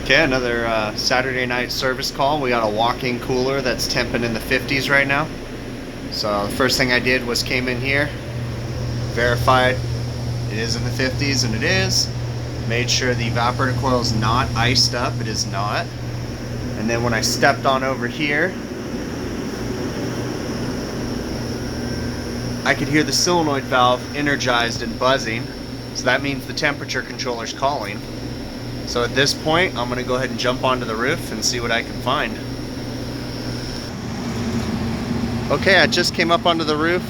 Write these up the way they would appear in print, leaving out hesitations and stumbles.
Okay, another Saturday night service call. We got a walk-in cooler that's temping in the 50s right now. So the first thing I did was came in here, verified it is in the 50s, and it is. Made sure the evaporator coil is not iced up. It is not. And then when I stepped on over here, I could hear the solenoid valve energized and buzzing. So that means the temperature controller's calling. So at this point, I'm going to go ahead and jump onto the roof and see what I can find. Okay, I just came up onto the roof,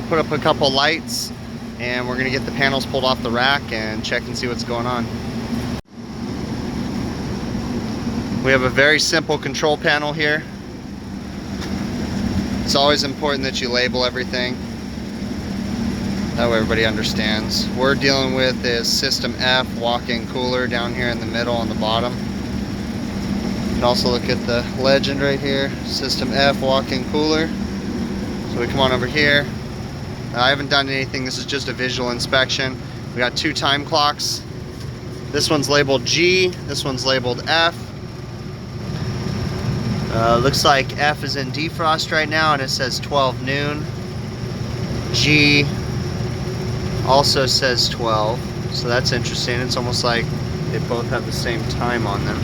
put up a couple lights, and we're going to get the panels pulled off the rack and check and see what's going on. We have a very simple control panel here. It's always important that you label everything. That way everybody understands. We're dealing with is System F walk-in cooler down here in the middle on the bottom. You can also look at the legend right here, System F walk-in cooler. So we come on over here. I haven't done anything, this is just a visual inspection. We got two time clocks. This one's labeled G, this one's labeled F. Looks like F is in defrost right now and it says 12 noon. G also says 12, so that's interesting. It's almost like they both have the same time on them.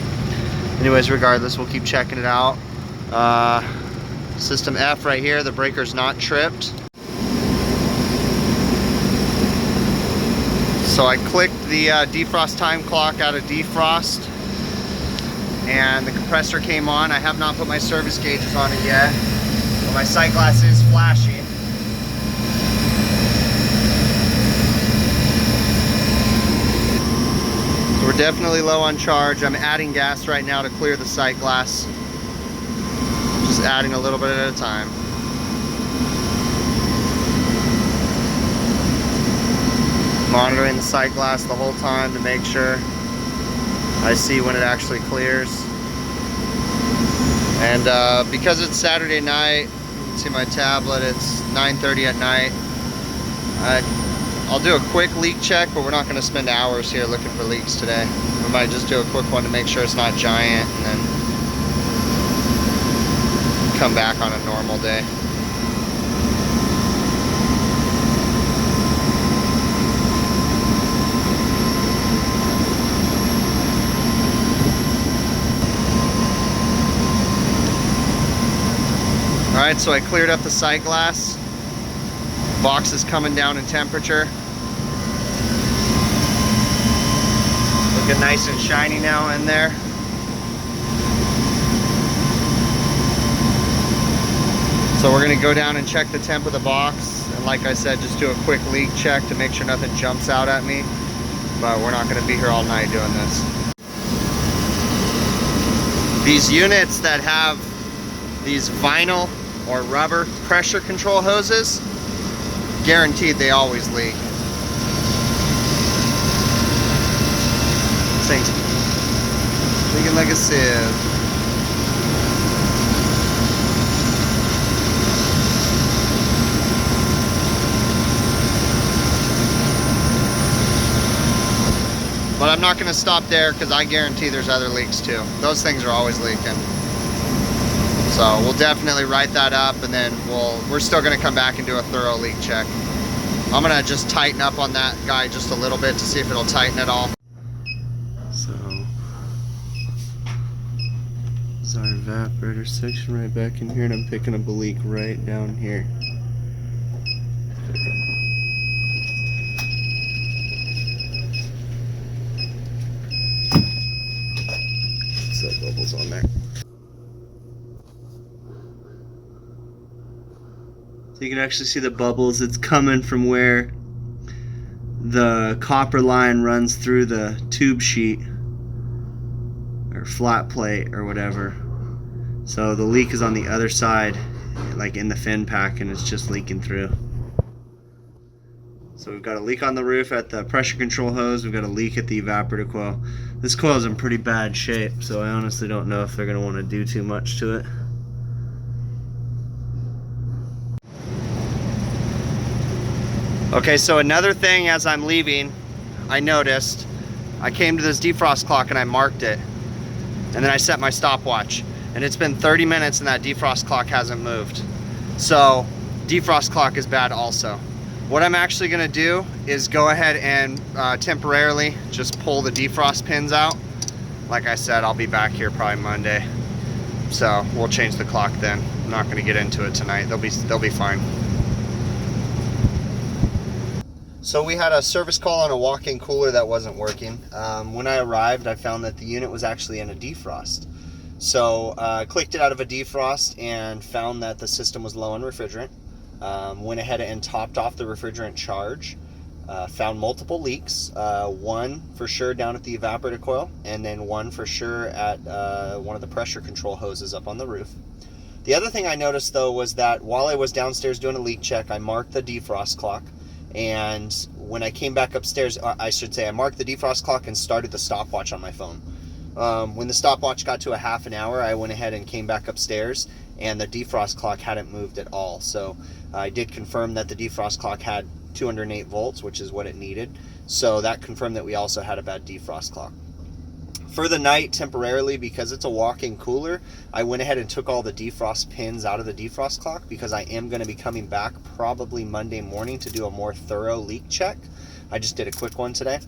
Anyways, regardless, we'll keep checking it out. System F right here, the breaker's not tripped. So I clicked the defrost time clock out of defrost and the compressor came on. I have not put my service gauges on it yet, but my sight glass is flashing. We're definitely low on charge. I'm adding gas right now to clear the sight glass. Just adding a little bit at a time. Monitoring the sight glass the whole time to make sure I see when it actually clears. And because it's Saturday night, you can see my tablet, it's 9:30 at night. I'll do a quick leak check, but we're not going to spend hours here looking for leaks today. We might just do a quick one to make sure it's not giant and then come back on a normal day. Alright, so I cleared up the sight glass. Box is coming down in temperature. Looking nice and shiny now in there. So we're going to go down and check the temp of the box. And like I said, just do a quick leak check to make sure nothing jumps out at me. But we're not going to be here all night doing this. These units that have these vinyl or rubber pressure control hoses, guaranteed they always leak. This thing's leaking like a sieve. But I'm not going to stop there because I guarantee there's other leaks too. Those things are always leaking. So we'll definitely write that up, and then we're still going to come back and do a thorough leak check. I'm going to just tighten up on that guy just a little bit to see if it'll tighten at all. So this is our evaporator section right back in here, and I'm picking up a leak right down here. So bubbles on there. You can actually see the bubbles. It's coming from where the copper line runs through the tube sheet or flat plate or whatever. So the leak is on the other side, like in the fin pack, and it's just leaking through. So we've got a leak on the roof at the pressure control hose. We've got a leak at the evaporator coil. This coil is in pretty bad shape, so I honestly don't know if they're going to want to do too much to it. Okay, so another thing as I'm leaving, I noticed, I came to this defrost clock and I marked it. And then I set my stopwatch, and it's been 30 minutes and that defrost clock hasn't moved. So defrost clock is bad also. What I'm actually gonna do is go ahead and temporarily just pull the defrost pins out. Like I said, I'll be back here probably Monday. So we'll change the clock then. I'm not gonna get into it tonight. They'll be fine. So we had a service call on a walk-in cooler that wasn't working. When I arrived, I found that the unit was actually in a defrost. So clicked it out of a defrost and found that the system was low on refrigerant. Went ahead and topped off the refrigerant charge. Found multiple leaks, one for sure down at the evaporator coil, and then one for sure at one of the pressure control hoses up on the roof. The other thing I noticed though was that while I was downstairs doing a leak check, I marked the defrost clock, and when I came back upstairs, I should say I marked the defrost clock and started the stopwatch on my phone. When the stopwatch got to a half an hour, I went ahead and came back upstairs, and the defrost clock hadn't moved at all. So I did confirm that the defrost clock had 208 volts, which is what it needed. So that confirmed that we also had a bad defrost clock. For the night, temporarily, because it's a walk-in cooler, I went ahead and took all the defrost pins out of the defrost clock, because I am going to be coming back probably Monday morning to do a more thorough leak check. I just did a quick one today.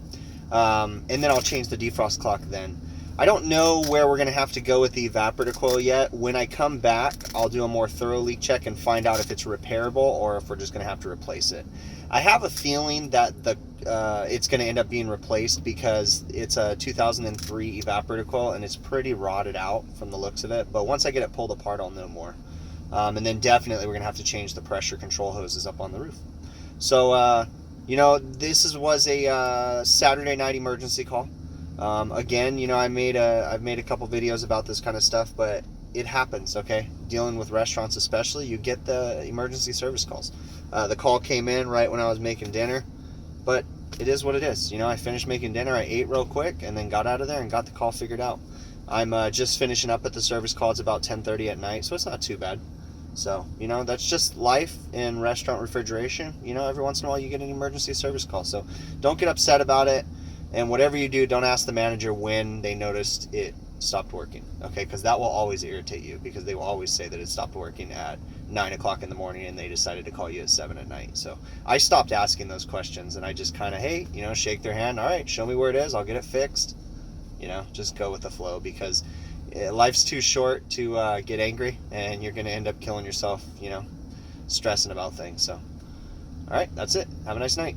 And then I'll change the defrost clock then. I don't know where we're going to have to go with the evaporator coil yet. When I come back, I'll do a more thorough leak check and find out if it's repairable or if we're just going to have to replace it. I have a feeling that it's going to end up being replaced because it's a 2003 evaporator coil and it's pretty rotted out from the looks of it. But once I get it pulled apart, I'll know more. And then definitely we're going to have to change the pressure control hoses up on the roof. So, you know, this was a Saturday night emergency call. Again, you know, I've made a couple videos about this kind of stuff, but it happens, okay? Dealing with restaurants especially, you get the emergency service calls. The call came in right when I was making dinner, but it is what it is. You know, I finished making dinner, I ate real quick, and then got out of there and got the call figured out. I'm just finishing up at the service call. It's about 10:30 at night, so it's not too bad. So, you know, that's just life in restaurant refrigeration. You know, every once in a while you get an emergency service call, so don't get upset about it. And whatever you do, don't ask the manager when they noticed it stopped working, okay? Because that will always irritate you, because they will always say that it stopped working at 9 o'clock in the morning and they decided to call you at 7 at night. So I stopped asking those questions, and I just kind of, hey, you know, shake their hand. All right, show me where it is. I'll get it fixed. You know, just go with the flow, because life's too short to get angry, and you're going to end up killing yourself, you know, stressing about things. So, all right, that's it. Have a nice night.